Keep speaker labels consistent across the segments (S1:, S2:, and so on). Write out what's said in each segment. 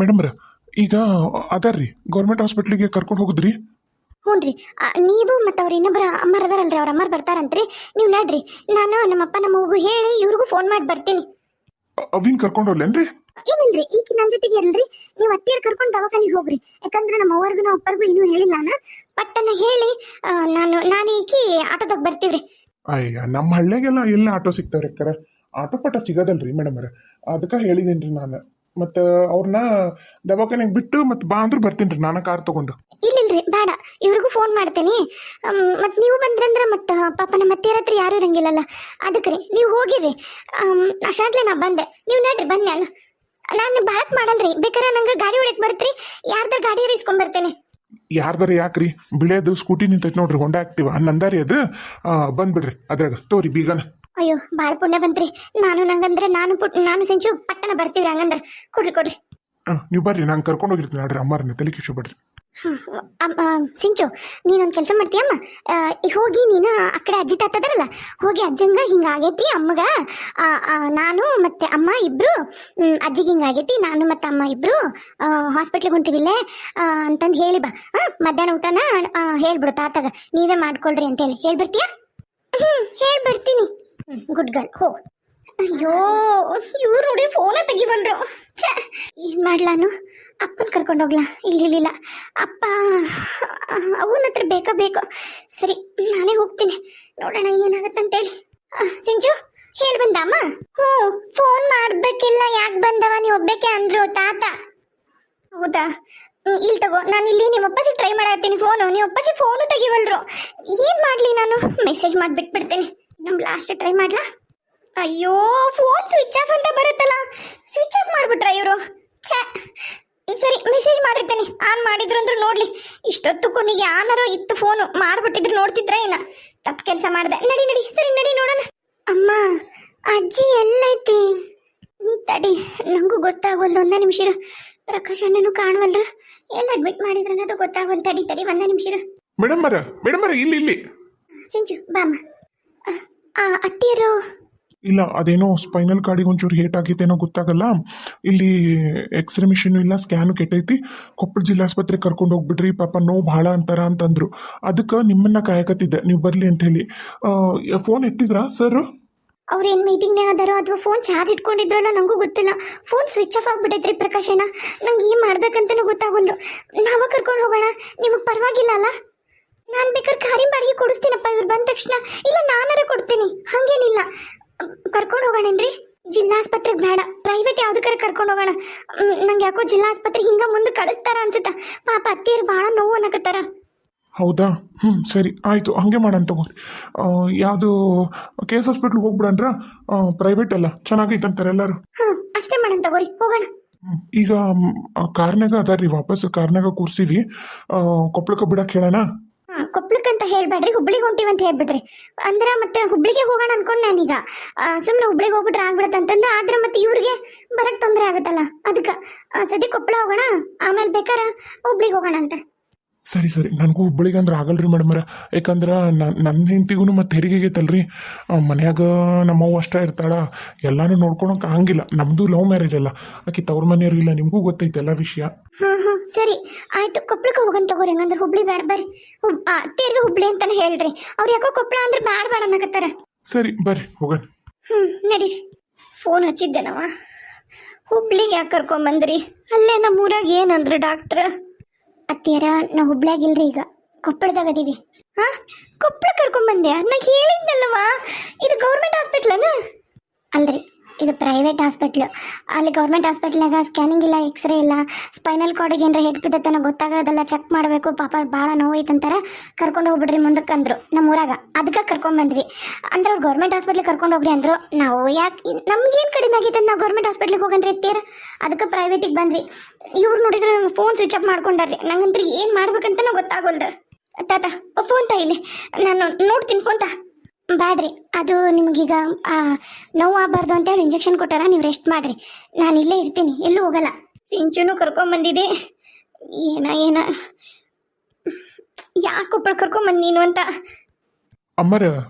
S1: ಮೇಡಮ್ರ ಈಗ ಅದಾರ್ರಿ ಗೌರ್ಮೆಂಟ್ ಹಾಸ್ಪಿಟ್ಲಿಗೆ ಕರ್ಕೊಂಡು ಹೋಗುದ್ರಿ?
S2: ಹ್ಞೂ ರೀ. ನೀವು ಮತ್ತು ಅವ್ರ ಇನ್ನೊಬ್ಬರ ಅಮ್ಮರು ಅದಾರಲ್ರಿ, ಅವ್ರ ಅಮ್ಮರು ಬರ್ತಾರಂತ್ರಿ. ನೀವು ನಡ್ರಿ, ನಾನು ನಮ್ಮಪ್ಪ ನಮ್ಮವ್ಗೂ ಹೇಳಿ ಇವ್ರಿಗೂ ಫೋನ್ ಮಾಡಿ ಬರ್ತೀನಿ.
S1: ಅವಿನ್ ಕರ್ಕೊಂಡು ಹೋಗ್ಲೇನ್ರಿ?
S2: ಇಲ್ಲಲ್ರಿ, ಈಗ ನನ್ನ ಜೊತೆಗೆ ಇರಲ್ರಿ. ನೀವು ಅತ್ತಿಯರ್ ಕರ್ಕೊಂಡು ದವಾಖಾನಿಗೆ ಹೋಗ್ರಿ. ಯಾಕಂದ್ರೆ ನಮ್ಮ ಅವ್ರಿಗೂ ನಮ್ಮ ಅಪ್ಪರಿಗೂ ಇನ್ನೂ ಹೇಳಿಲ್ಲ ನಾ. ಪಟ್ಟನ ಹೇಳಿ ನಾನು ಈಕಿ ಆಟೋದಾಗ ಬರ್ತೀವ್ರಿ.
S1: ಅಯ್ಯ, ನಮ್ಮ ಹಳ್ಳಿಗೆಲ್ಲ ಎಲ್ಲ ಆಟೋ ಸಿಗ್ತಾವ್ರಿ ಅಕ್ಕರ. ಆಟೋ ಪಟ ಸಿಗೋದಲ್ರಿ ಮೇಡಮ್ರ, ಅದಕ್ಕೆ ಹೇಳಿದೇನ್ರಿ ನಾನು. ಮತ್ತು ಅವ್ರನ್ನ ದವಾಖಾನೆಗೆ ಬಿಟ್ಟು ಮತ್ತೆ ಬಾ ಅಂದ್ರೆ ಬರ್ತೀನಿ ರೀ ನಾನು ಕಾರ್ ತೊಗೊಂಡು.
S2: ಇಲ್ಲಿಲ್ರಿ, ಬೇಡ, ಇವ್ರಿಗೂ ಫೋನ್ ಮಾಡ್ತೀನಿ. ಮತ್ತು ನೀವು ಬಂದ್ರಂದ್ರೆ ಮತ್ತು ಪಾಪ ನಮ್ಮ ಅತ್ತಿಯರ ಹತ್ರ ಯಾರೂ ಇರಂಗಿಲ್ಲಲ್ಲ, ಅದಕ್ಕೆ ರೀ ನೀವು ಹೋಗಿರಿ. ಅಷ್ಟಾಗ್ಲೇ ನಾ ಬಂದೆ, ನೀವು ನಡ್ರಿ, ಬಂದೆ ನಾನು ಭಾಳತ್ ಮಾಡಲ್ರಿ. ಬೇಕಾರೆ ನಂಗೆ ಗಾಡಿ ಹೊಡಕ್ ಬರ್ತ್ರಿ, ಯಾರ್ದಾರ ಗಾಡಿ ಇಸ್ಕೊಂಬರ್ತೇನೆ.
S1: ಯಾರ್ದಾರ ಯಾಕ್ರಿ, ಬಿಳಿಯೋದು ಸ್ಕೂಟಿ ನಿಂತೈತೆ ನೋಡ್ರಿ, ಹೊಂಡ ಆಕ್ಟಿವ್ ನಂದಾರಿ ಅದು. ಬಂದ್ಬಿಡ್ರಿ ಅದ್ರಾಗ, ತೋರಿ ಬೀಗನ.
S2: ಅಯ್ಯೋ, ಭಾಳ ಪುಣ್ಯ ಬಂತ್ರಿ. ನಂಗಂದ್ರೆ ನಾನು ಸಂಚು ಪಟ್ಟಣ ಬರ್ತೀವ್ರಿ. ಹಂಗಂದ್ರೆ ಕೊಡ್ರಿ.
S1: ನೀವು ಬರ್ರಿ, ನಾನು ಕರ್ಕೊಂಡು ಹೋಗಿರ್ತೀನಿ ನೋಡ್ರಿ ಅಮ್ಮಾರನ್ನ, ತಲೆ ಕಿಶು
S2: ಸಿಂಚು, ನೀನೊಂದು ಕೆಲಸ ಮಾಡ್ತೀಯಮ್ಮ. ಹೋಗಿ ನೀನು ಆ ಕಡೆ ಅಜ್ಜಿ ತಾತದಾರಲ್ಲ, ಹೋಗಿ ಅಜ್ಜಂಗ ಹಿಂಗಾಗೈತಿ, ಅಮ್ಮಗ ನಾನು ಮತ್ತೆ ಅಮ್ಮ ಇಬ್ರು, ಅಜ್ಜಿಗೆ ಹಿಂಗಾಗೈತಿ, ನಾನು ಮತ್ತೆ ಅಮ್ಮ ಇಬ್ರು ಹಾಸ್ಪಿಟ್ಲಿಗೆ ಹೊಂಟಿವಿಲ್ಲೇ ಅಂತಂದು ಹೇಳಿ ಬಾ. ಮಧ್ಯಾಹ್ನ ಊಟನ ಹೇಳ್ಬಿಡು ತಾತಾಗ, ನೀವೇ ಮಾಡ್ಕೊಳ್ರಿ ಅಂತೇಳಿ ಹೇಳ್ಬಿಡ್ತೀಯಾ? ಹೇಳ್ಬಿಡ್ತೀನಿ. ಗುಡ್ ಗರ್ಲ್, ಹೋಗು. ಅಯ್ಯೋ, ಇವ್ರು ನೋಡಿ ಫೋನ ತೆಗಿಬಂದ್ರು. ಏನ್ ಮಾಡ್ಲಾನು? ಅಪ್ಪನ ಕರ್ಕೊಂಡು ಹೋಗ್ಲಾ? ಇಲ್ಲ, ಅಪ್ಪ ಅವನ ಹತ್ರ ಬೇಕು. ಸರಿ, ನಾನೇ ಹೋಗ್ತೀನಿ, ನೋಡೋಣ ಏನಾಗತ್ತಂತೇಳಿ. ಸಿಂಚು, ಹೇಳಿ ಬಂದಮ್ಮ? ಹ್ಞೂ, ಫೋನ್ ಮಾಡ್ಬೇಕಿಲ್ಲ, ಯಾಕೆ ಬಂದವ, ನೀವು ಒಬ್ಬೇಕೆ ಅಂದ್ರು ತಾತ. ಹೌದಾ? ಇಲ್ಲಿ ತಗೋ, ನಾನು ಇಲ್ಲಿ ನಿಮ್ಮ ಅಪ್ಪಾಜಿ ಟ್ರೈ ಮಾಡತ್ತೀನಿ ಫೋನು. ನೀವು ಅಪ್ಪಾಜಿ ಫೋನು ತೆಗಿವಲ್ರು. ಏನು ಮಾಡಲಿ ನಾನು? ಮೆಸೇಜ್ ಮಾಡಿಬಿಟ್ಬಿಡ್ತೀನಿ. ನಮ್ಮ ಲಾಸ್ಟ್ ಟ್ರೈ ಮಾಡ್ಲಾ? ಅಯ್ಯೋ, ಫೋನ್ ಸ್ವಿಚ್ ಆಫ್ ಅಂತ ಬರುತ್ತಲ್ಲ, ಸ್ವಿಚ್ ಆಫ್ ಮಾಡಿಬಿಟ್ರ ಇವರು. ಸರಿ, ಮೆಸೇಜ್ ಮಾಡಿರ್ತೇನೆ. ಆನ್ ಮಾಡಿದ್ರು ಅಂದ್ರೂ ನೋಡ್ಲಿ. ಇಷ್ಟೊತ್ತು ಕೊನೆಗೆ ಆನಾರೋ ಇತ್ತು ಫೋನು, ಮಾಡ್ಬಿಟ್ಟಿದ್ರು ನೋಡ್ತಿದ್ರ ಏನ? ತಪ್ಪು ಕೆಲಸ ಮಾಡಿದೆ. ನಡಿ, ಸರಿ ನಡಿ ನೋಡೋಣ. ಅಮ್ಮ, ಅಜ್ಜಿ ಎಲ್ಲೈತಿ? ತಡಿ, ನಂಗೂ ಗೊತ್ತಾಗೋಲ್ದು. ಒಂದೇ ನಿಮಿಷ ಇರು. ಪ್ರಕಾಶ್ ಅಣ್ಣನು ಕಾಣವಲ್ರ, ಎಲ್ಲ ಅಡ್ಮಿಟ್ ಮಾಡಿದ್ರ ಅನ್ನೋದು ಗೊತ್ತಾಗೋಲ್. ತಡಿ, ಒಂದೇ ನಿಮಿಷ ಇರು.
S1: ಮೇಡಮ್ ಇಲ್ಲಿ
S2: ಸಿಂಚು ಬಾಮ್ಮ. ಅತ್ತಿಯರು
S1: ಇಲ್ಲ, ಅದೇನೋ ಸ್ಪೈನಲ್ ಕಾರ್ಡಿಗೆ ಒಂಚೂರು ಹೇಟ್ ಆಗೈತೇನೋ ಗೊತ್ತಾಗಲ್ಲ. ಇಲ್ಲಿ ಎಕ್ಸ್ರೇ ಮಿಷಿನ್ ಇಲ್ಲ, ಸ್ಕ್ಯಾನು ಕೆಟ್ಟೈತಿ. ಕೊಪ್ಪಳ ಜಿಲ್ಲಾಸ್ಪತ್ರೆಗೆ ಕರ್ಕೊಂಡು ಹೋಗ್ಬಿಡ್ರಿ, ಪಾಪ ನೋವು ಭಾಳ ಅಂತಾರ ಅಂತಂದ್ರು. ಅದಕ್ಕೆ ನಿಮ್ಮನ್ನ ಕಾಯಕತ್ತಿದ್ದೆ, ನೀವು ಬರಲಿ ಅಂತ ಹೇಳಿ. ಫೋನ್ ಎತ್ತಿದ್ರಾ ಸರ್?
S2: ಅವ್ರೇನು ಮೀಟಿಂಗ್ನಾಗ ಅದಾರೋ ಅಥವಾ ಫೋನ್ ಚಾರ್ಜ್ ಇಟ್ಕೊಂಡಿದ್ರಲ್ಲ, ನನಗೂ ಗೊತ್ತಿಲ್ಲ. ಫೋನ್ ಸ್ವಿಚ್ ಆಫ್ ಆಗ್ಬಿಟ್ಟೈತ್ರಿ ಪ್ರಕಾಶ್ ಅಣ್ಣ. ನಂಗೆ ಏನು ಮಾಡ್ಬೇಕಂತನೂ ಗೊತ್ತಾಗೋಲ್ದು. ನಾವ ಕರ್ಕೊಂಡು ಹೋಗೋಣ, ನಿಮಗೆ ಪರವಾಗಿಲ್ಲ ಅಲ್ಲ? ನಾನು ಬೇಕಾದ್ರೆ ಕಾರಿನ ಬಾಡಿಗೆ ಕೊಡಿಸ್ತೀನಪ್ಪ ಇವ್ರು ಬಂದ ತಕ್ಷಣ. ಇಲ್ಲ, ನಾನಾರ ಕೊಡ್ತೀನಿ, ಹಾಗೇನಿಲ್ಲ. ಕರ್ಕೊಂಡು ಹೋಗೋಣೇನ್ರಿ? ಜಿಲ್ಲಾಸ್ಪತ್ರೆಗೆ ಬೇಡ, ಪ್ರೈವೇಟ್ ಯಾವ್ದಕ್ಕಾರ ಕರ್ಕೊಂಡು ಹೋಗೋಣ. ನಂಗೆ ಯಾಕೋ ಜಿಲ್ಲಾಸ್ಪತ್ರೆ ಹಿಂಗೆ ಮುಂದೆ ಕಳಿಸ್ತಾರ ಅನ್ಸುತ್ತ. ಪಾಪ ಅತ್ತಿಯರು ಭಾಳ ನೋವು ಅನ್ನಕತ್ತಾರ.
S1: ಹೌದಾ? ಸರಿ, ಆಯಿತು, ಹಾಗೆ ಮಾಡೋಣ ತಗೋರಿ. ಯಾವುದು KS ಹಾಸ್ಪಿಟ್ಲಿಗೆ ಹೋಗ್ಬಿಡನ್ರ? ಪ್ರೈವೇಟ್ ಅಲ್ಲ, ಚೆನ್ನಾಗೈತಂತಾರೆ ಎಲ್ಲರೂ.
S2: ಅಷ್ಟೇ ಮಾಡೋಣ ತಗೋರಿ, ಹೋಗೋಣ.
S1: ಈಗ ಕಾರ್ನಾಗ ಅದಾರ್ರಿ, ವಾಪಸ್ ಕಾರ್ನಾಗ ಕೂರ್ಸಿವಿ. ಕೊಪ್ಪಳಕ್ಕೆ ಬಿಡಕ್ಕೆ ಹೇಳೋಣ?
S2: ಕೊಪ್ಪಳಕ್ಕಂತ ಹೇಳ್ಬೇಡ್ರಿ, ಹುಬ್ಳಿಗೆ ಹೊಂಟಿವಂತ ಹೇಳ್ಬಿಡ್ರಿ. ಅಂದ್ರೆ ಮತ್ತೆ ಹುಬ್ಳಿಗೆ ಹೋಗೋಣ ಅನ್ಕೊಂಡು ನಾನೀಗ. ಸುಮ್ಮನೆ ಹುಬ್ಳಿಗೆ ಹೋಗ್ಬಿಟ್ರೆ ಆಗ್ಬಿಡತ್ತೆ ಅಂತಂದ. ಆದ್ರೆ ಮತ್ತೆ ಇವ್ರಿಗೆ ಬರಕ್ಕೆ ತೊಂದರೆ ಆಗುತ್ತಲ್ಲ, ಅದಕ್ಕೆ ಸದ್ಯ ಕೊಪ್ಪಳ ಹೋಗೋಣ, ಆಮೇಲೆ ಬೇಕಾರ ಹುಬ್ಳಿಗೆ ಹೋಗೋಣ ಅಂತ.
S1: ಸರಿ, ನನಗೂ ಹುಬ್ಬಳ್ಳಿಗೆ ಅಂದ್ರೆ ಆಗಲ್ರಿ ಮೇಡಮರ. ಯಾಕಂದ್ರೆ ನನ್ನ ಹೆಂಡತಿಗೂ ಮತ್ತೆ ಹೆರಿಗೆಗೆ ಐತಲ್ರಿ. ಮನ್ಯಾಗ ನಮ್ಮವ್ವ ಅಷ್ಟ ಇರ್ತಾಳ, ಎಲ್ಲಾನು ನೋಡ್ಕೊಳಕ್ಕೆ ಆಗಂಗಿಲ್ಲ. ನಮ್ಮದು ಲವ್ ಮ್ಯಾರೇಜ್ ಅಲ್ಲ, ಆಕೆ ತವ್ರ ಮನೆಯವರು ಇಲ್ಲ, ನಿಮಗೂ ಗೊತ್ತೈತೆ ಎಲ್ಲ ವಿಷಯ.
S2: ಸರಿ, ಆಯ್ತು, ಕೊಪ್ಪಳಕ್ಕೆ ಹೋಗೋಣ ತಗೋರಿ. ಹಂಗಂದ್ರೆ ಹುಬ್ಳಿ ಬೇಡ, ಬರ್ರಿ. ಅತ್ತೆಯರ್ಗೆ ಹುಬ್ಳಿ ಅಂತಾನೆ ಹೇಳ್ರಿ. ಅವ್ರು ಯಾಕೋ ಕೊಪ್ಪಳ ಅಂದ್ರೆ ಬೇಡ ಅನ್ನಕತ್ತಾರ.
S1: ಸರಿ, ಬರ್ರಿ ಹೋಗೋಣ.
S2: ನಡೀರಿ. ಫೋನ್ ಹಚ್ಚಿದ್ದೇನವ, ಹುಬ್ಳಿಗೆ ಯಾಕೆ ಕರ್ಕೊಂಬಂದ್ರಿ? ಅಲ್ಲೇ ನಮ್ಮೂರಾಗ ಏನಂದ್ರು ಡಾಕ್ಟ್ರ್? ಅತ್ತಿಯರ, ನಾವು ಹುಬ್ಳ್ಯಾಗಿಲ್ರಿ, ಈಗ ಕೊಪ್ಪಳದಾಗ ಅದೀವಿ. ಕೊಪ್ಪಳ ಕರ್ಕೊಂಬಂದ್ಯಾ? ನಂಗೆ ಹೇಳಿದ್ನಲ್ಲವಾ, ಇದು ಗೌರ್ಮೆಂಟ್ ಹಾಸ್ಪಿಟ್ಲನ? ಅಲ್ರಿ, ಇದು ಪ್ರೈವೇಟ್ ಹಾಸ್ಪಿಟ್ಲು. ಅಲ್ಲಿ ಗೌರ್ಮೆಂಟ್ ಹಾಸ್ಪಿಟ್ಲಾಗ ಸ್ಕ್ಯಾನಿಂಗ್ ಇಲ್ಲ, ಎಕ್ಸ್ರೇ ಇಲ್ಲ, ಸ್ಪೈನಲ್ ಕಾರ್ಡಿಗೆ ಏನಾರ ಹೆಡ್ ಬಿದ್ದತ್ತನ ಗೊತ್ತಾಗೋದಲ್ಲ, ಚೆಕ್ ಮಾಡಬೇಕು. ಪಾಪ ಭಾಳ ನೋವೈತಂತಾರ, ಕರ್ಕೊಂಡು ಹೋಗ್ಬಿಡ್ರಿ ಮುಂದಕ್ಕೆ ಅಂದರು ನಮ್ಮ ಊರಾಗ. ಅದಕ್ಕೆ ಕರ್ಕೊಂಬಂದ್ವಿ. ಅಂದ್ರೆ ಅವ್ರು ಗೌರ್ಮೆಂಟ್ ಹಾಸ್ಪಿಟ್ಲಿಗೆ ಕರ್ಕೊಂಡು ಹೋಗ್ರಿ ಅಂದರು. ನಾವು ಯಾಕೆ, ನಮ್ಗೇನು ಕಡಿಮೆ ಆಗೈತೆ ಅಂತ ನಾವು ಗೌರ್ಮೆಂಟ್ ಹಾಸ್ಪಿಟ್ಲಿಗೆ ಹೋಗನ್ರಿ ಅತ್ತೀರ, ಅದಕ್ಕೆ ಪ್ರೈವೇಟಿಗೆ ಬಂದ್ವಿ. ಇವ್ರು ನೋಡಿದ್ರೆ ಫೋನ್ ಸ್ವಿಚ್ ಆಫ್ ಮಾಡ್ಕೊಂಡಾರ್ರಿ. ನಂಗಂದ್ರೆ ಏನು ಮಾಡ್ಬೇಕಂತ ಗೊತ್ತಾಗೋಲ್ದು. ತಾತ ಫೋನ್ ಇಲ್ಲಿ, ನಾನು ನೋಡ್ತೀನಿ ಫೋನ್ ಬ್ಯಾಡ್ರಿ. ಅದು ನಿಮಗೀಗ ನೋವು ಆಗಬಾರ್ದು ಅಂತೇಳಿ ಇಂಜೆಕ್ಷನ್ ಕೊಟ್ಟಾರ, ನೀವು ರೆಸ್ಟ್ ಮಾಡಿರಿ. ನಾನು ಇಲ್ಲೇ ಇರ್ತೀನಿ, ಎಲ್ಲೂ ಹೋಗಲ್ಲ. ಸಿಂಚುನು ಕರ್ಕೊಂಬಂದಿದೆ. ಏನ ಯಾಕೆ ಕೊಪ್ಪಳ ಕರ್ಕೊಂಬಂದು ನೀನು ಅಂತ.
S1: ಅಮ್ಮರ,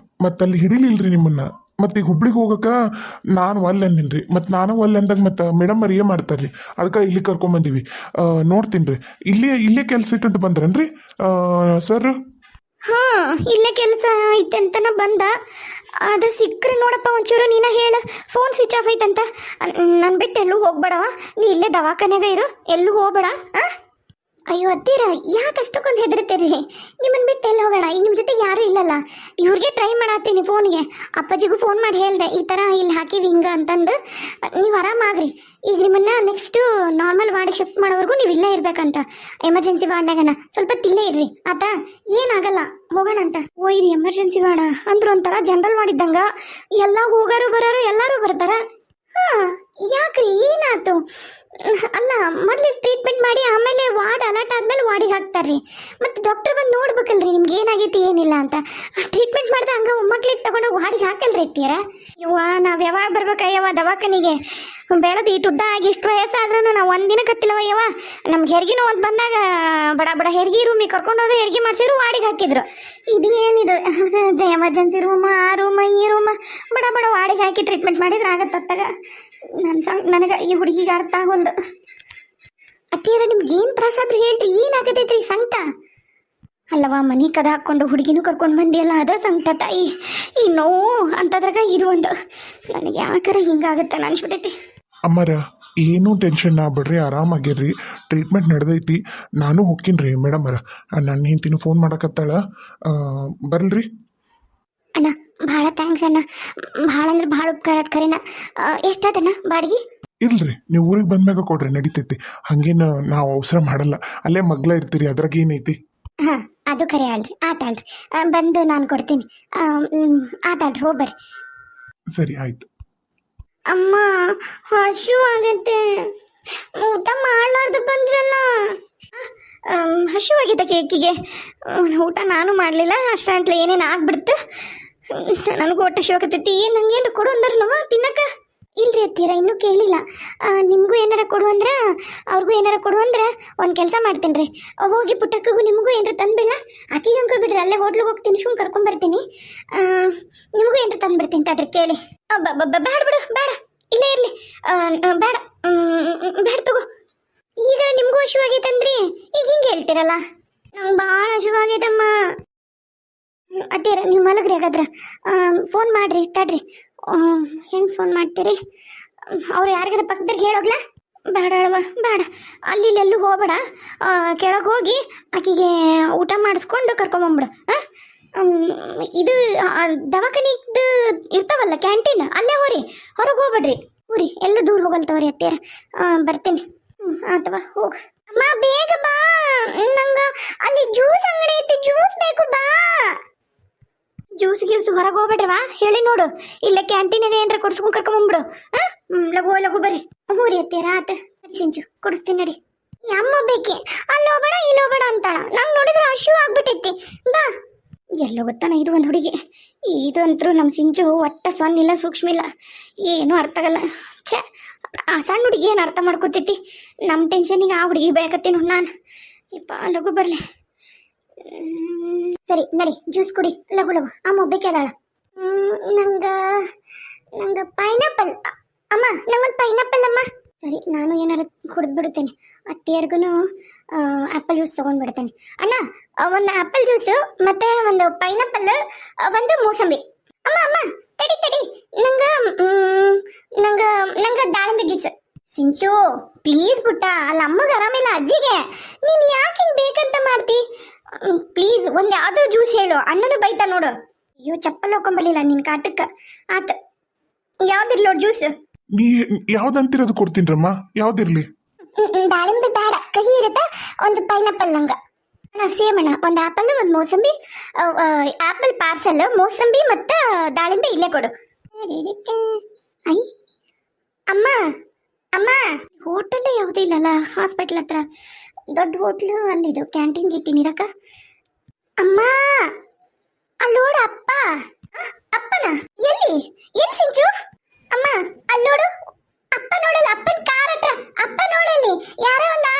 S1: ಮತ್ತಲ್ಲಿ ಹಿಡಿಲಿಲ್ರಿ ನಿಮ್ಮನ್ನ? ಮತ್ತು ಈಗ ಹುಬ್ಳಿಗೆ ಹೋಗಕ್ಕೆ ನಾನು ಒಲ್ಲೆ ಅಂದಿನಿ ರೀ ಮತ್ತು ನಾನು ಒಲ್ಲೆ ಅಂದಾಗ ಮತ್ತು ಮೇಡಮ್ ಅವ್ರು ಏನು ಮಾಡ್ತಾರೆ ರೀ ಅದಕ್ಕೆ ಇಲ್ಲಿ ಕರ್ಕೊಂಬಂದೀವಿ ನೋಡ್ತೀನಿ ರೀ ಇಲ್ಲೇ ಕೆಲಸ ಐತಂತ ಬಂದ್ರೇನ್ರಿ ಸರ್?
S2: ಹಾ ಇಲ್ಲೇ ಕೆಲಸ ಐತೆ ಅಂತನ ಬಂದ. ಅದು ಸಿಕ್ಕರೆ ನೋಡಪ್ಪ ಒಂಚೂರು ನೀನ ಹೇಳು. ಫೋನ್ ಸ್ವಿಚ್ ಆಫ್ ಐತಂತ. ನಾನು ಬಿಟ್ಟು ಎಲ್ಲೂ ಹೋಗ್ಬೇಡವ, ನೀ ಇಲ್ಲೇ ದವಾಖಾನೆಗೆ ಇರು, ಎಲ್ಲೂ ಹೋಗ್ಬೇಡ. ಅಯ್ಯೋ ಅತ್ತೀರ ಯಾಕೆ ಅಷ್ಟಕ್ಕೊಂದು ಹೆದರ್ತೀರಿ? ನಿಮ್ಮನ್ನು ಬಿಟ್ಟು ಎಲ್ಲಿ ಹೋಗೋಣ? ಈಗ ನಿಮ್ಮ ಜೊತೆಗೆ ಯಾರೂ ಇಲ್ಲಲ್ಲ. ಇವ್ರಿಗೆ ಟ್ರೈ ಮಾಡತ್ತೀನಿ ಫೋನ್ಗೆ. ಅಪ್ಪಾಜಿಗೂ ಫೋನ್ ಮಾಡಿ ಹೇಳಿದೆ ಈ ಥರ ಇಲ್ಲಿ ಹಾಕಿವಿ ಹಿಂಗೆ ಅಂತಂದು. ನೀವು ಆರಾಮಾಗ್ರಿ. ಈಗ ನಿಮ್ಮನ್ನ ನೆಕ್ಸ್ಟು ನಾರ್ಮಲ್ ವಾರ್ಡಿಗೆ ಶಿಫ್ಟ್ ಮಾಡೋವರೆಗೂ ನೀವು ಇಲ್ಲೇ ಇರ್ಬೇಕಂತ. ಎಮರ್ಜೆನ್ಸಿ ವಾರ್ಡ್ನಾಗನ ಸ್ವಲ್ಪ ಇಲ್ಲೇ ಇರ್ರಿ ಆತಾ, ಏನಾಗಲ್ಲ, ಹೋಗೋಣ ಅಂತ. ಓ ಇದು ಎಮರ್ಜೆನ್ಸಿ ವಾರ್ಡ ಅಂದ್ರೆ ಒಂಥರ ಜನರಲ್ ವಾರ್ಡ್ ಇದ್ದಂಗ, ಎಲ್ಲ ಹೋಗೋರು ಬರೋರು ಎಲ್ಲರೂ ಬರ್ತಾರ. ಯಾಕ್ರಿ ಏನಾಯ್ತು? ಅಲ್ಲ ಮೊದಲು ಟ್ರೀಟ್ಮೆಂಟ್ ಮಾಡಿ ಆಮೇಲೆ ವಾರ್ಡ್ ಅಲರ್ಟ್ ಆದ್ಮೇಲೆ ವಾರ್ಡಿಗೆ ಹಾಕ್ತಾರ್ರಿ. ಮತ್ತು ಡಾಕ್ಟರ್ ಬಂದು ನೋಡ್ಬೇಕಲ್ರಿ ನಿಮ್ಗೆ ಏನಾಗೈತಿ ಏನಿಲ್ಲ ಅಂತ. ಟ್ರೀಟ್ಮೆಂಟ್ ಮಾಡ್ದೆ ಹಂಗೆ ಒಮ್ಮಕ್ಳಿಗೆ ತಗೊಂಡೋಗಿ ವಾರ್ಡಿಗೆ ಹಾಕಲ್ರಿ ಇರ್ತೀರ. ಯವ್ವ ನಾವು ಯಾವಾಗ ಬರ್ಬೇಕಯ್ಯವ ದವಾಖಾನಿಗೆ? ಬೆಳೆದು ಇಟ್ಟು ಉದ್ದ ಆಗಿ ಇಷ್ಟು ವಯಸ್ಸಾದ್ರೂ ನಾವು ಒಂದಿನ ಕತ್ತಿಲ್ಲವ ಯವ್ವ. ನಮ್ಗೆ ಹೆರಿಗೆನೂ ಒಂದು ಬಂದಾಗ ಬಡ ಬಡ ಹೆರಿಗೆ ರೂಮಿಗೆ ಕರ್ಕೊಂಡೋದ್ರೆ ಹೆರಿಗೆ ಮಾಡಿಸಿದ್ರು ವಾರ್ಡಿಗೆ ಹಾಕಿದ್ರು. ಇದು ಏನಿದು ಎಮರ್ಜೆನ್ಸಿ ರೂಮ ಆ ರೂಮ ಈ ರೂಮ ಬಡ ಬಡ ವಾರ್ಡಿಗೆ ಹಾಕಿ ಟ್ರೀಟ್ಮೆಂಟ್ ಮಾಡಿದ್ರೆ ಆಗತ್ತತ್ತಾಗ. ನನಗೆ ಈ ಹುಡುಗಿಗೆ ಅರ್ಥ ಆಗೋಲ್ದು. ಅತ್ತೀರ ನಿಮ್ಗೆ ಏನು ತ್ರಾಸ ಆದ್ರೂ ಹೇಳ್ರಿ, ಏನಾಗತೈತ್ರಿ ಸಂಕಟ? ಅಲ್ಲವಾ ಮನೆ ಕದ ಹಾಕ್ಕೊಂಡು ಹುಡುಗಿನೂ ಕರ್ಕೊಂಡು ಬಂದಿಯಲ್ಲ ಅದ ಸಂಕಟ ತಾಯಿ. ಈ ನೋವು ಅಂತದ್ರಾಗ ಇದು ಒಂದು ನನಗೆ ಯಾಕಾರ ಹಿಂಗಾಗತ್ತೆ ಅನ್ಸ್ಬಿಟ್ಟೈತಿ.
S1: ಅಮ್ಮರ ಏನೂ ಟೆನ್ಷನ್ ಆಗ್ಬಿಡ್ರಿ, ಆರಾಮಾಗಿರ್ರಿ. ಟ್ರೀಟ್ಮೆಂಟ್ ನಡೆದೈತಿ. ನಾನು ಹೋಗ್ತೀನಿ ಮೇಡಮ್ ಅವರ. ನನ್ನ ಹೆಂಡ್ತಿನೂ ಫೋನ್ ಮಾಡಕತ್ತಾಳ, ಬರಲ್ರಿ?
S2: ಅಣ್ಣ ಭಾಳ ಥ್ಯಾಂಕ್ಸ್ ಅಣ್ಣ, ಭಾಳ ಅಂದ್ರೆ ಭಾಳ ಉಪಕಾರ ಕರೆನ. ಎಷ್ಟಾದಣ್ಣ ಬಾಡಿಗೆ?
S1: ಇಲ್ರಿ, ನೀವು ಊರಿಗೆ ಬಂದ್ಮ್ಯಾಗ ಕೊಡ್ರಿ, ನಡೀತೈತಿ. ಹಂಗೇನು ನಾವು ಅವಸರ ಮಾಡಲ್ಲ, ಅಲ್ಲೇ ಮಗ್ಲ ಇರ್ತೀರಿ, ಅದ್ರಾಗ ಏನೈತಿ?
S2: ಹಾಂ ಅದು ಕರೆ ಆಳ್ರಿ, ಆತಾಳ್ರಿ. ಬಂದು ನಾನು ಕೊಡ್ತೀನಿ. ಆತಾಳ್ರಿ, ಹೋಗ್ಬರ್ರಿ.
S1: ಸರಿ ಆಯ್ತು.
S2: ಅಮ್ಮ ಹಸು ಆಗತ್ತೆ, ಊಟ ಮಾಡಲಾರ್ದು ಬಂದ್ರಲ್ಲ. ಹಸು ಆಗಿದೆ ಕೇಕಿಗೆ, ಊಟ ನಾನು ಮಾಡಲಿಲ್ಲ ಅಷ್ಟಂತಲೇ ಏನೇನು ಆಗ್ಬಿಡ್ತು. ನನಗೂ ಹೊಟ್ಟೆ ಹಸು ಆಗತ್ತೈತಿ. ಏನು ನಂಗೇನು ಕೊಡು ಅಂದ್ರಲ್ಲವ ತಿನ್ನಕ್ಕೆ? ಇಲ್ರಿ ಅತ್ತೀರ ಇನ್ನೂ ಕೇಳಿಲ್ಲ. ನಿಮಗೂ ಏನಾರ ಕೊಡು ಅಂದ್ರೆ ಅವ್ರಿಗೂ ಏನಾರ ಕೊಡು ಅಂದ್ರೆ ಒಂದು ಕೆಲಸ ಮಾಡ್ತೀನಿ ರೀ, ಹೋಗಿ ಪುಟ್ಟಕ್ಕಗೂ ನಿಮಗೂ ಏನಾರ ತಂದುಬಿಡ. ಆಕಿಗೆ ಅಂಕಲ್ ಬಿಡ್ರಿ, ಅಲ್ಲೇ ಹೋಟ್ಲಿಗೆ ಹೋಗಿ ತಿನ್ಸ್ಕೊಂಡು ಕರ್ಕೊಂಬರ್ತೀನಿ. ನಿಮಗೂ ಏನಾರ ತಂದುಬಿಡ್ತೀನಿ ತಡ್ರಿ, ಕೇಳಿ. ಬೇಡ ಬಿಡು, ಬೇಡ ಇಲ್ಲೇ ಇರಲಿ, ಬೇಡ ಬೇಡ ತಗೋ. ಈಗ ನಿಮಗೂ ಹಸಿವಾಗೈತಂದ್ರಿ, ಈಗ ಹಿಂಗೆ ಹೇಳ್ತೀರಲ್ಲ. ನಂಗೆ ಭಾಳ ಹಸಿವಾಗೈತಮ್ಮ. ಅತ್ತೀರ ನೀವು ಮಲಗ್ರಿ, ಹಾಗಾದ್ರೆ ಫೋನ್ ಮಾಡಿರಿ ತಡ್ರಿ. ಹೆಂಗೆ ಫೋನ್ ಮಾಡ್ತೀರಿ? ಅವ್ರು ಯಾರಿಗಾರ ಪಕ್ಕದಾಗ ಹೇಳೋಗ್ಲಾ? ಬೇಡ ಅಳವ ಬೇಡ, ಅಲ್ಲಿ ಎಲ್ಲೂ ಹೋಗ್ಬೇಡ. ಕೆಳಗೆ ಹೋಗಿ ಆಕಿಗೆ ಊಟ ಮಾಡಿಸ್ಕೊಂಡು ಕರ್ಕೊಂಬಂಬಿಡು. ಇದು ದವಾಖಾನಿದು ಇರ್ತಾವಲ್ಲ ಕ್ಯಾಂಟೀನ್, ಅಲ್ಲೇ ಹೋರಿ, ಹೊರಗೆ ಹೋಗ್ಬೇಡ್ರಿ. ಹೋರಿ, ಎಲ್ಲೂ ದೂರ ಹೋಗಲ್ತವ್ರಿ ಅತ್ತೀರ. ಬರ್ತೀನಿ. ಆತವ ಹೋಗು. ಅಮ್ಮ ಬೇಗ ಬಾ, ನಂಗೆ ಅಲ್ಲಿ ಜ್ಯೂಸ್ ಅಂಗಡಿ ಐತಿ, ಜ್ಯೂಸ್ ಬೇಕು, ಬಾ. ಜ್ಯೂಸ್ ಹೊರಗೆ ಹೋಗ್ಬೇಡ್ರವಾ, ಹೇಳಿ ನೋಡು. ಇಲ್ಲೇ ಕ್ಯಾಂಟೀನಿಗೆ ಏನಾರ ಕೊಡ್ಸ್ಕೊಂಡು ಕರ್ಕೊಂಬಂಬಿಡು. ಲಘು ಲಘು ಬರ್ರಿ. ಹೂರಿ ಅತ್ತೀರ ಆತ ಸಿಂಚು ಕೊಡಿಸ್ತೀನಿ ನಡಿ. ಅಮ್ಮ ಬೇಕೆ ಅಲ್ಲಿ ಹೋಗ್ಬೇಡ ಇಲ್ಲಿ ಹೋಗ್ಬೇಡ ಅಂತಾಳ. ನಂಗೆ ನೋಡಿದ್ರೆ ಹಶು ಆಗ್ಬಿಟ್ಟೈತಿ, ಬಾ. ಎಲ್ಲೋ ಗೊತ್ತಾನ ಇದು ಒಂದು ಹುಡುಗಿ. ಇದು ಅಂತರೂ ನಮ್ಮ ಸಿಂಚು ಒಟ್ಟ ಸಣ್ಣ ಇಲ್ಲ, ಸೂಕ್ಷ್ಮ ಇಲ್ಲ, ಏನೂ ಅರ್ಥ ಆಗಲ್ಲ. ಛೇ, ಆ ಸಣ್ಣ ಹುಡುಗಿ ಏನು ಅರ್ಥ ಮಾಡ್ಕೊತೈತಿ? ನಮ್ಮ ಟೆನ್ಷನಿಗೆ ಆ ಹುಡುಗಿ ಬೇಕತ್ತೀನಿ ನಾನು. ಇಪ್ಪ ಲಘು ಬರಲಿ. ಸರಿ ನಡಿ, ಜ್ಯೂಸ್ ಕುಡಿ ಲಘು ಲಘು. ಅಮ್ಮ ಬೇಕೇದಾಳ. ನಂಗೆ ಪೈನಾಪಲ್ ಅಮ್ಮ, ನಂಗೊಂದು ಪೈನಾಪಲ್ ಅಮ್ಮ. ಸರಿ, ನಾನು ಏನಾರು ಕುಡಿದು ಬಿಡುತ್ತೇನೆ. ಅತ್ತಿಯರ್ಗು ಆ್ಯಪಲ್ ಜ್ಯೂಸ್ ತೊಗೊಂಡ್ಬಿಡ್ತೇನೆ. ಅಣ್ಣ ಒಂದು ಆ್ಯಪಲ್ ಜ್ಯೂಸು ಮತ್ತು ಒಂದು ಪೈನಾಪಲ್, ಒಂದು ಮೂಸಂಬಿ. ಅಮ್ಮ ಅಮ್ಮ ತಡಿ ತಡಿ, ನಂಗೆ ದಾಳಿಂಬೆ ಜ್ಯೂಸ್. ಸಿಂಚು ಪ್ಲೀಸ್ ಪುಟ್ಟ, ಅಲ್ಲ ಅಮ್ಮಗೆ ಆರಾಮಿಲ್ಲ, ಅಜ್ಜಿಗೆ. ನೀನು ಯಾಕೆ ಹಿಂಗೆ ಬೇಕಂತ ಮಾಡ್ತಿ? ಪ್ಲೀಸ್ ಒಂದು ಯಾವ್ದಾದ್ರು ಜ್ಯೂಸ್ ಹೇಳು, ಅಣ್ಣನು ಬೈತಾ ನೋಡು. ಅಯ್ಯೋ ಚಪ್ಪಲ್ ಹೋಗ್ಕೊಂಬರ್ಲಿಲ್ಲ ನಿನ್ನ ಕಾಟಕ್ಕೆ. ಆತ ಯಾವ್ದಿರ್ಲಿ ನೋಡು ಜ್ಯೂಸ್.
S1: ನೀ ಯಾವ್ದಂತಿರೋದು ಕೊಡ್ತೀನ್ರಮ್ಮ, ಯಾವ್ದಿರ್ಲಿ?
S2: ದಾಳಿಂಬೆ ಬೇಡ, ಕಹಿ ಇರುತ್ತಾ. ಒಂದು ಪೈನಾಪಲ್ ನಂಗೆ. ಅಣ್ಣ ಸೇಮ್ ಅಣ್ಣ, ಒಂದು ಆ್ಯಪಲ್ ಒಂದು ಮೋಸಂಬಿ. ಆ್ಯಪಲ್ ಪಾರ್ಸಲ್, ಮೋಸಂಬಿ ಮತ್ತು ದಾಳಿಂಬೆ ಇಲ್ಲೇ ಕೊಡು. ಐ ಅಮ್ಮ ಅಮ್ಮ, ಹೋಟೆಲ್ ಯಾವುದೂ ಇಲ್ಲಲ್ಲ ಹಾಸ್ಪಿಟ್ಲ್ ಹತ್ರ, ದೊಡ್ಡ ಹೋಟ್ಲು ಅಲ್ಲಿದು ಕ್ಯಾಂಟೀನ್ ಗಿಟ್ಟಿನಿರಕ್ಕ. ಅಮ್ಮ ಅಲ್ಲೋಡು, ಅಪ್ಪ. ಅಪ್ಪನ ಎಲ್ಲಿ ಎಲ್ಲಿ ಸಿಂಚು? ಅಮ್ಮ ಅಲ್ಲೋಡು, ಅಪ್ಪ ನೋಡಲ್ಲ, ಅಪ್ಪನ ಕಾರ್ ಹತ್ರ. ಅಪ್ಪ ನೋಡಲ್ಲಿ ಯಾರೋ ಒಂದ.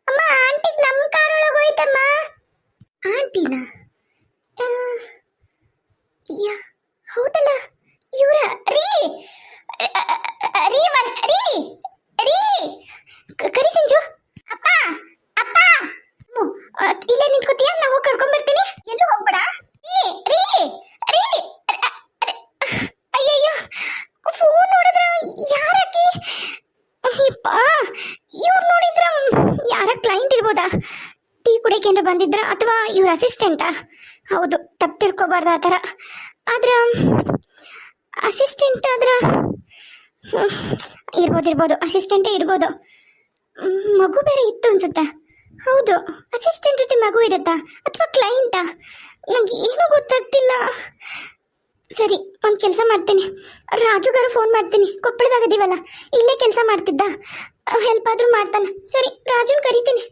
S2: ಅಮ್ಮ ಆಂಟಿಗೆ ನಮ್ಮ ಕಾರ್ ಒಳಗೆ ಹೋಯ್ತಮ್ಮ. ಆಂಟಿನ? ಹೌದಲ್ಲ, ಬಂದಿದ್ರ ಅಥವಾ ಇವ್ರ ಅಸಿಸ್ಟೆಂಟಾ? ಹೌದು, ತಪ್ಪು ತಿಳ್ಕೊಬಾರ್ದು ಆ ಥರ. ಆದ್ರ ಅಸಿಸ್ಟೆಂಟ್ ಆದ್ರ ಇರ್ಬೋದು, ಅಸಿಸ್ಟೆಂಟೇ ಇರ್ಬೋದು. ಮಗು ಬೇರೆ ಇತ್ತು ಅನ್ಸುತ್ತೆ. ಹೌದು, ಅಸಿಸ್ಟೆಂಟ್ ಜೊತೆ ಮಗು ಇರುತ್ತಾ ಅಥವಾ ಕ್ಲೈಂಟಾ? ನಂಗೆ ಏನೂ ಗೊತ್ತಾಗ್ತಿಲ್ಲ. ಸರಿ, ಒಂದು ಕೆಲಸ ಮಾಡ್ತೀನಿ, ರಾಜುಗಾರು ಫೋನ್ ಮಾಡ್ತೀನಿ. ಕೊಪ್ಪಳದಾಗದೀವಲ್ಲ, ಇಲ್ಲೇ ಕೆಲಸ ಮಾಡ್ತಿದ್ದ, ಹೆಲ್ಪ್ ಆದ್ರೂ ಮಾಡ್ತಾನೆ. ಸರಿ, ರಾಜುನ್ ಕರಿತೀನಿ.